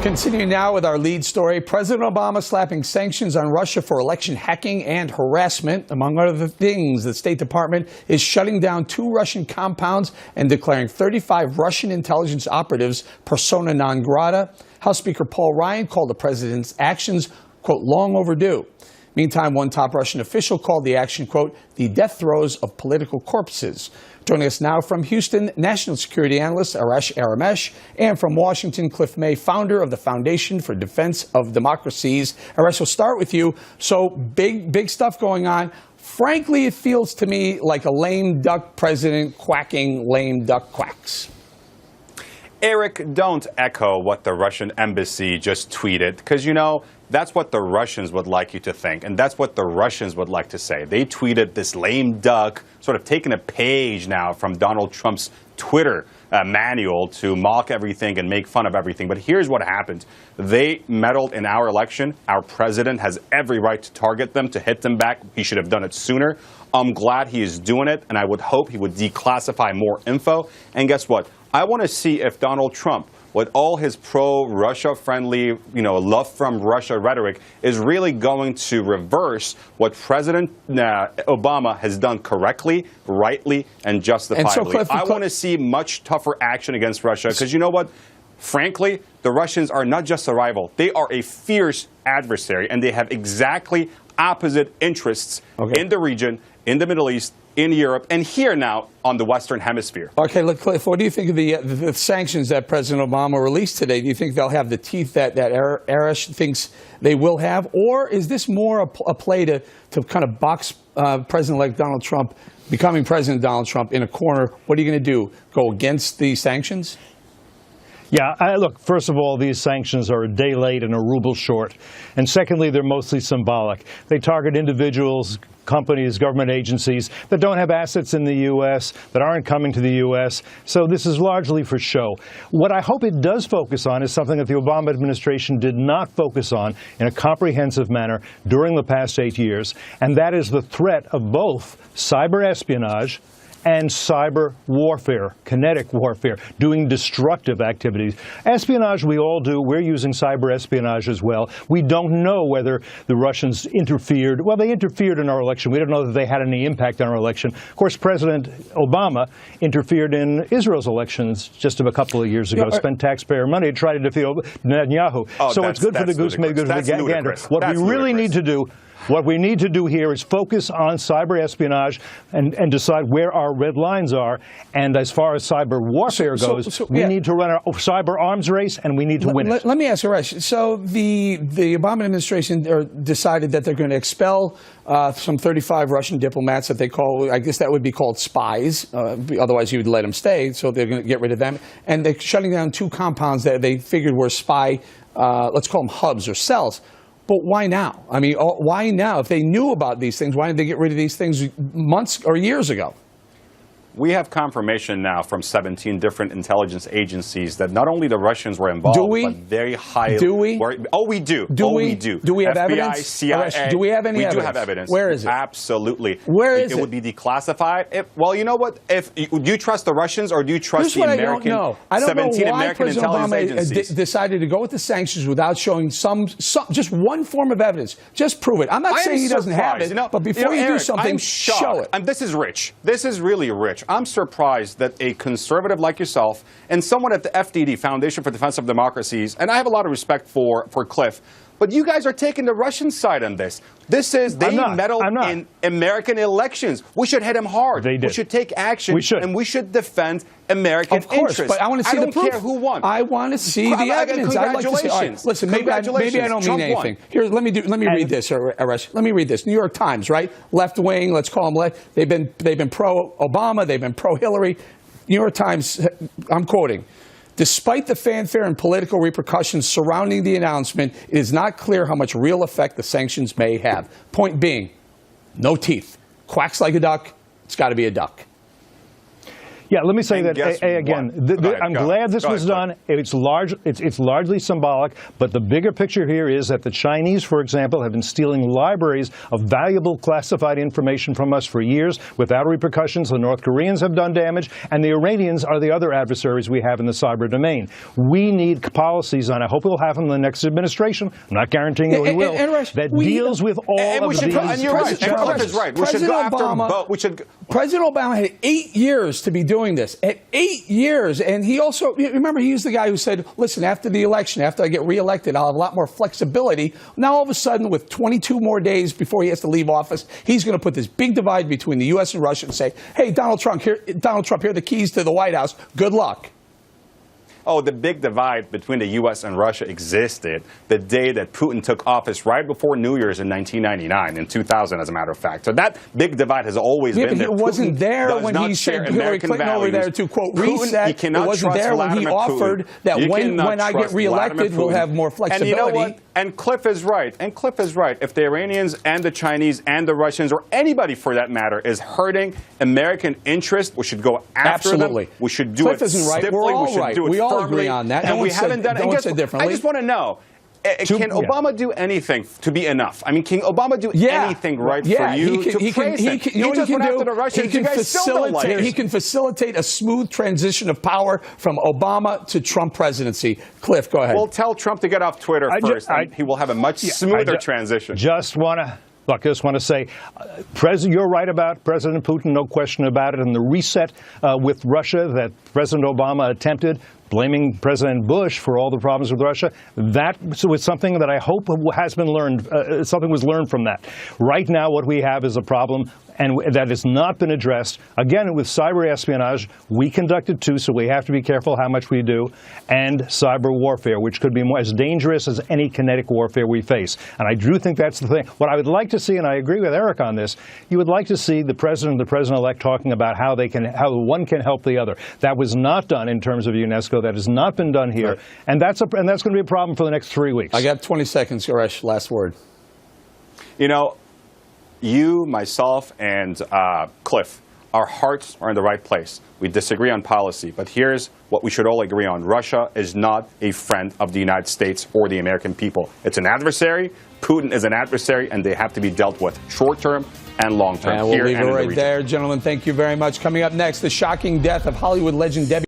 Continuing now with our lead story, President Obama slapping sanctions on Russia for election hacking and harassment. Among other things, the State Department is shutting down 2 Russian compounds and declaring 35 Russian intelligence operatives persona non grata. House Speaker Paul Ryan called the president's actions, quote, long overdue. Meantime, one top Russian official called the action, quote, the death throes of political corpses. Joining us now from Houston, national security analyst Arash Ari Aramesh, and from Washington, Cliff May, founder of the Foundation for Defense of Democracies. Arash, we'll start with you. So big stuff going on. Frankly, it feels to me like a lame duck president quacking lame duck quacks. Eric, don't echo what the Russian embassy just tweeted, because, you know, that's what the Russians would like you to think, and that's what the Russians would like to say. They tweeted this lame duck, sort of taking a page now from Donald Trump's Twitter manual to mock everything and make fun of everything. But here's what happened. They meddled in our election. Our president has every right to target them, to hit them back. He should have done it sooner. I'm glad he is doing it, and I would hope he would declassify more info. And guess what? I want to see if Donald Trump, with all his pro-Russia friendly, love from Russia rhetoric, is really going to reverse what President Obama has done correctly, rightly, and justifiably. And so, I want to see much tougher action against Russia, because you know what? Frankly, the Russians are not just a rival. They are a fierce adversary, and they have exactly opposite interests in the region, in the Middle East, in Europe, and here now on the Western Hemisphere. Okay, look, Cliff, what do you think of the sanctions that President Obama released today? Do you think they'll have the teeth that Arash thinks they will have? Or is this more a play to kind of box President-elect Donald Trump, becoming President Donald Trump, in a corner? What are you going to do? Go against the sanctions? Yeah, look, first of all, these sanctions are a day late and a ruble short. And secondly, they're mostly symbolic. They target individuals, companies, government agencies that don't have assets in the U.S., that aren't coming to the U.S. So this is largely for show. What I hope it does focus on is something that the Obama administration did not focus on in a comprehensive manner during the past 8 years, and that is the threat of both cyber espionage and cyber warfare, kinetic warfare, doing destructive activities. Espionage we all do. We're using cyber espionage as well. We don't know whether the Russians interfered. Well, they interfered in our election. We don't know that they had any impact on our election. Of course, President Obama interfered in Israel's elections just a couple of years ago, spent taxpayer money to try to defeat Netanyahu. So it's good for the goose, maybe good for the gander. What we really need to do What we need to do here is focus on cyber espionage and decide where our red lines are. And as far as cyber warfare goes, we need to run a cyber arms race, and we need to win it. Let me ask Arash. So the Obama administration decided that they're going to expel some 35 Russian diplomats that they call, I guess that would be called spies. Otherwise, you would let them stay. So they're going to get rid of them. And they're shutting down 2 compounds that they figured were spy, let's call them hubs or cells. But why now? I mean, why now? If they knew about these things, why didn't they get rid of these things months or years ago? We have confirmation now from 17 different intelligence agencies that not only the Russians were involved, but very high. Do we? Oh, we do. We do. Do we have FBI, evidence? CIA. Do we have any evidence? We do have evidence. Where is it? Absolutely. Where is it? It would be declassified. Well, you know what? Do you trust the Russians or do you trust the American? I don't know 17 why American President intelligence Obama agencies decided to go with the sanctions without showing just one form of evidence. Just prove it. I'm not saying he doesn't have it, but before you do something, show it. And this is rich. This is really rich. I'm surprised that a conservative like yourself and someone at the FDD, Foundation for Defense of Democracies, and I have a lot of respect for Cliff, but you guys are taking the Russian side on this. This is, they meddled in American elections. We should hit them hard. They did. We should take action. We should. And we should defend American interests. But I want to see the proof. I don't care who won. I want to see the evidence. I'd like to see. All right, listen, maybe I don't mean anything. Here, let me read this, Arash. Let me read this. New York Times, right? Left wing. Let's call them left. They've been pro Obama. They've been pro Hillary. New York Times. I'm quoting. Despite the fanfare and political repercussions surrounding the announcement, it is not clear how much real effect the sanctions may have. Point being, no teeth. Quacks like a duck. It's got to be a duck. Yeah, let me say And that guess again. what? Go ahead, I'm go. glad this Go was ahead, done. It's largely symbolic, but the bigger picture here is that the Chinese, for example, have been stealing libraries of valuable classified information from us for years without repercussions. The North Koreans have done damage, and the Iranians are the other adversaries we have in the cyber domain. We need policies, and I hope we'll have them in the next administration. I'm not guaranteeing that we will. That deals with all of these. And you're right. And Cliff is right. We should go after both. President Obama had 8 years to be doing this. At 8 years. And he also, remember, he's the guy who said, listen, after the election, after I get reelected, I'll have a lot more flexibility. Now, all of a sudden, with 22 more days before he has to leave office, he's going to put this big divide between the U.S. and Russia and say, hey, Donald Trump, here are the keys to the White House. Good luck. Oh, the big divide between the U.S. and Russia existed the day that Putin took office, right before New Year's in 1999, in 2000, as a matter of fact. So that big divide has always been there. But it wasn't there when he said Hillary Clinton over there to, quote, reset. It wasn't there when he offered that when I get reelected, we'll have more flexibility. And you know what? And Cliff is right. And Cliff is right. If the Iranians and the Chinese and the Russians, or anybody for that matter, is hurting American interest, we should go after them. We should do Cliff it isn't right. stiffly. We're all we should right. do it we all firmly. agree on that. And we haven't done it. No one said differently. I just want to know. Can Obama do anything to be enough? I mean, can Obama do anything right for you to praise him? You just went after the Russians. He can facilitate a smooth transition of power from Obama to Trump presidency. Cliff, go ahead. Well, tell Trump to get off Twitter first, and he will have a much smoother transition. Look, I just want to say, you're right about President Putin, no question about it, and the reset with Russia that President Obama attempted, blaming President Bush for all the problems with Russia, that was something that I hope has been learned, something was learned from that. Right now, what we have is a problem, and that has not been addressed. Again, with cyber espionage, we conducted too, so we have to be careful how much we do, and cyber warfare, which could be as dangerous as any kinetic warfare we face. And I do think that's the thing. What I would like to see, and I agree with Eric on this, you would like to see the president and the president-elect talking about how one can help the other. That was not done in terms of UNESCO. That has not been done here, and that's going to be a problem for the next 3 weeks. I got 20 seconds, Arash. Last word. You know, you, myself, and Cliff, our hearts are in the right place. We disagree on policy, but here's what we should all agree on. Russia is not a friend of the United States or the American people. It's an adversary. Putin is an adversary, and they have to be dealt with short-term and long-term. And we'll leave it right there. Gentlemen, thank you very much. Coming up next, the shocking death of Hollywood legend Debbie